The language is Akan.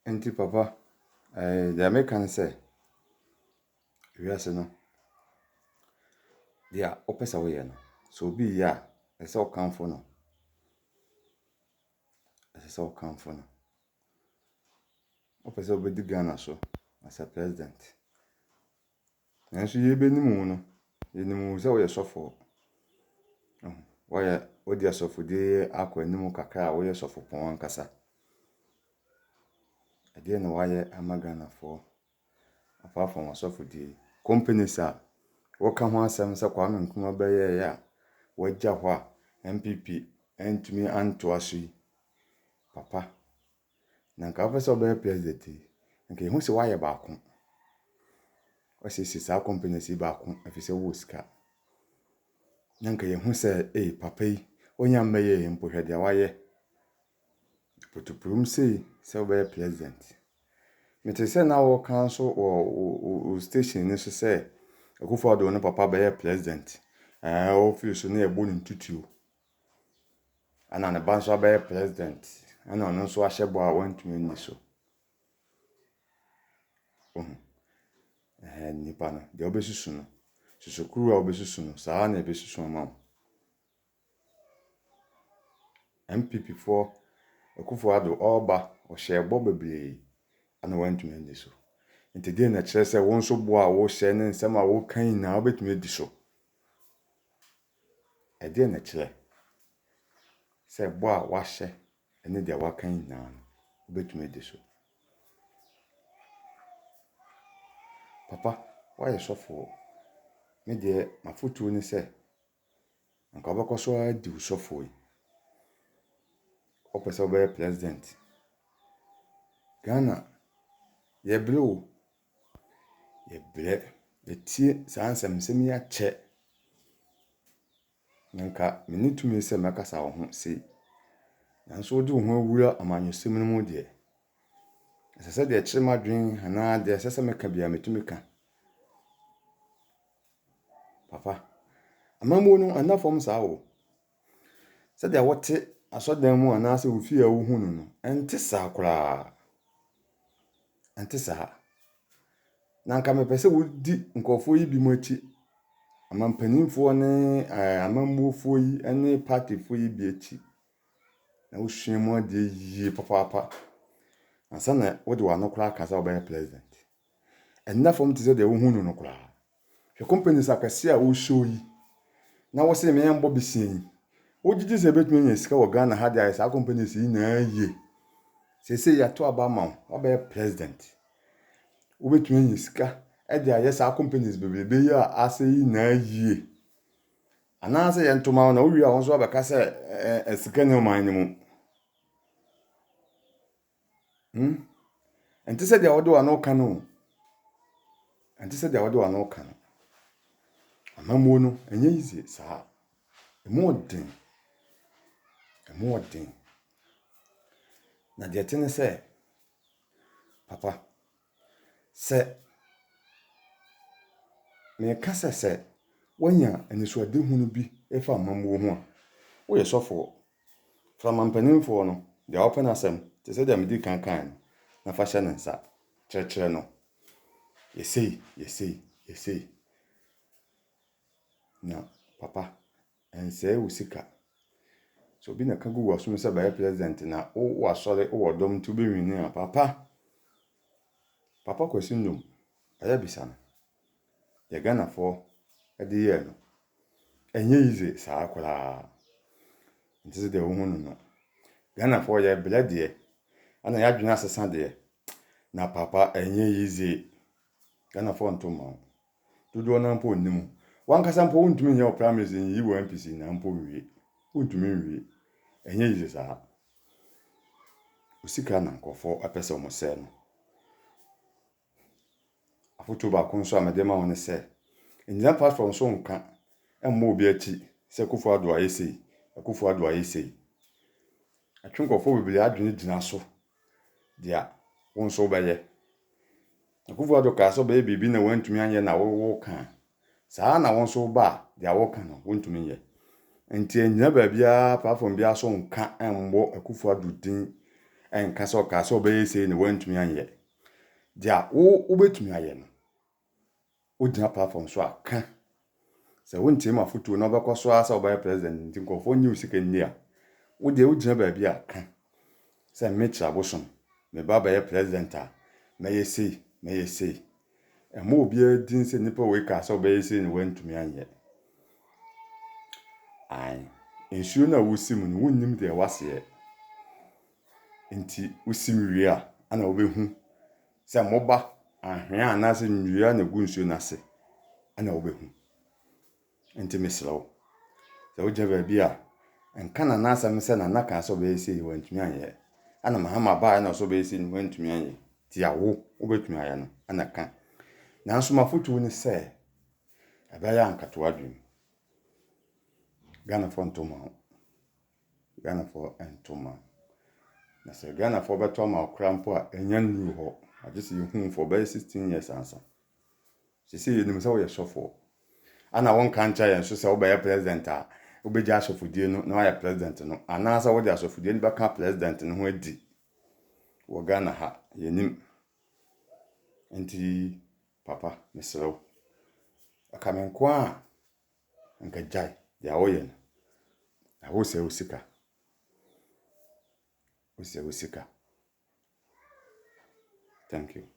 Enti papa, the American say, wiase no, dia opesa we no. So be ya, ese okamfo no. Ese okamfo no. Opesa obedi Ghana so as a president. Nanso ye benimu no, ye nimu se we sofo. Why odi asofo de akọ animu kakra we sofo pon ankasa. Ade na why ama Ghana for apart from asofo de companies a woka ho asem se Kwame Nkrumah beye ya wagya ho a MPP entumi anto aso yi papa na nka ofese obey president nka ehu se waye baako o se sa companies baako afise wo sika na nka ehu se papa yi onya mmeye mpohwede waye potoprum se obey president mete se na wo kan so o station ni so se Akufo-Addo no papa beye president office no egbo ntutuo ana ne ban so beye president ana no so ahyebo a wantumi ni so nipa no de obesusu no susukuru a obesusu no saa na ebesusu ma MPP for Akufo-Addo oba o hyebo bebre ana wantumi ni so nti de na kire se won so bo a wo hye ne nsem a wo kan na obetumi di so ede na kire se bo a wa hye ene de wa kan na obetumi di so papa why sofo me de mafutu ni se nka obekoso adi usofo yi opese obe president Ghana ye blue ye bre ye tie sansem ya che nka minitumi se makasa wo ho se nanso odi wo ho awura amanyosem no mu de sese de kire madwen hana de sese meka bia metumi ka papa amamu no anafom saa wo se de wote asodan mu ana se ofi a wo hunu no ente saa kura ente saa na nka mepese wodi nkofo yi bi machi amampanimfo ne amammuofo yi ene partyfo yi bi achi na wo hwemu de yi papa ansa na wode wa no kura kasa obey president enafom te se de wo hunu no kura hwe companies akase a wo show yi na wo se me yambo bisien wogigi se betumi nya sika wo Ghana ha de sa companies yi na ye sese ya to aba ma obey president wo betumi nya sika e de aye sa companies bebebe yi a ase yi na ye ana se ye ntoma na wo wi a won so abeka se sika ne man ni mu enti se de wode wa no ka no enti se de wode wa no ka no amamu no enye yize saa emodin na de tene se papa se me kasa se wanya enisoade hunu bi efa amamu ho a wo ye sofo from ampanimfo no de open asem te se de medi kankan na fa hye nensa kire no yesei na papa ense usika so bi na kagu waso se ba president na wo asore wo dom tu be wini a papa kwesindum aya bisa no ye Ghana for ede ye no enye yize saa kura nti de wo hunu no Ghana for ye blade ana ya dwena asesa de na papa enye yize Ghana for ntoma dodo na mpo nimu wankasa mpo wontumi nya primaries yi wo MPC na mpo wie wontumi wie enye yize saa usika na nkofo apese o mo se no afoto ba kun so amede ma won se enja platform so nka emmo obi achi se Akufo-Addo ayesei atwenkofo bibili adwene gina so dia won so beye Akufo-Addo ka so beye bibi na wantumi anye na wo kan saa na won so ba dia wo kan no wantumi ye enti enya ba bia platform bia so nka embo Akufo-Addo din enka so ka so be sei ne wantumi anye dia wo betumi aye no wo gyina platform so aka sɛ wontie ma foto na obekɔ so asa obey president nti nkofo nyi usika nni a wo de wo gyina ba bia aka sɛ metra bosom me baba ye president a meye sei emo obi adin sɛ nipa we ka sɛ obey sei ne wantumi anye ai ensuo na wosim no wonnim de wase nti wosim wie a ana obehu sɛ moba ahwea anase nwia na gu nsuo na se ana obehu nti mesrew sɛ wo gyina ba bia enka na nasɛm sɛ na naka sɛ obey sei wantumi anye ana mahama ba na sɛ obey sei ne wantumi anye ti awo obetumi anye no ana ka nanso mafoto ni sɛ abaya ankato adwum Ghana for ntoma Ghana for ntoma na sɛ Ghana for beto ma okra mpo a enya nru ho agye yehu for by 16 years ansa sisi yenim sɛ wo ye sofo ana won kan cha yen so sɛ wo be president a wo be gya asofodie no na wo ye president no ana sɛ wo de asofodie no bɛka president no ho adi wo Ghana ha yenim nti papa mesrew akamenko a nka jai dia wo ye no awo sɛ usika thank you